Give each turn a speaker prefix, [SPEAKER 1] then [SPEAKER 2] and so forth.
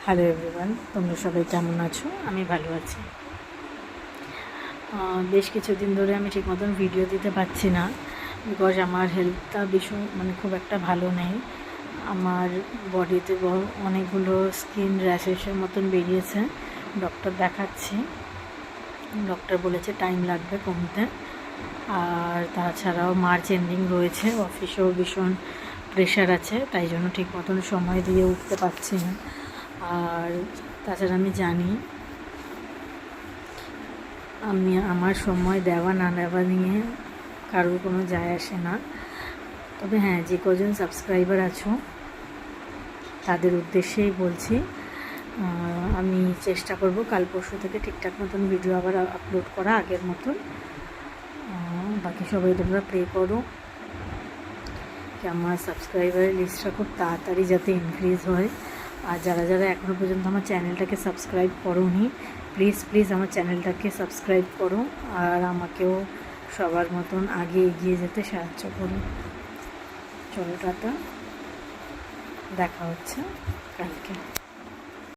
[SPEAKER 1] Hello everyone, তোমরা সবাই কেমন আছো? আমি ভালো আছি। বেশ কিছুদিন ধরে আমি ঠিক মতন ভিডিও দিতে পারছি না, বিকজ আমার হেলথটা ভীষণ খুব একটা ভালো নেই। আমার বডিতে অনেকগুলো স্কিন র্যাশেসের মতন বেরিয়েছে। ডক্টর দেখাচ্ছি, ডক্টর বলেছে টাইম লাগবে কমতে। আর তাছাড়াও মার্চ এন্ডিং রয়েছে, অফিসেও ভীষণ প্রেশার আছে, তাই জন্য ঠিক মতন সময় দিয়ে উঠতে পারছি না। আর তাছাড়া আমি জানি আমার সময় দেওয়া না দেওয়া নিয়ে কারোর কোনো যায় আসে না। তবে হ্যাঁ, যে কজন সাবস্ক্রাইবার আছো তাদের উদ্দেশ্যেই বলছি, আমি চেষ্টা করব কাল পরশু থেকে ঠিকঠাক মতন ভিডিও আবার আপলোড করা আগের মতন। বাকি সবাই তোমরা প্রে করো কি আমার সাবস্ক্রাইবারের লিস্টটা খুব তাড়াতাড়ি যাতে ইনক্রিজ হয়। আর যারা যারা এখনও পর্যন্ত আমার চ্যানেলটাকে সাবস্ক্রাইব করোনি, প্লিজ আমার চ্যানেলটাকে সাবস্ক্রাইব করো আর আমাকেও সবার মতন আগে এগিয়ে যেতে সাহায্য করো। চলো টাটা, দেখা হচ্ছে কালকে।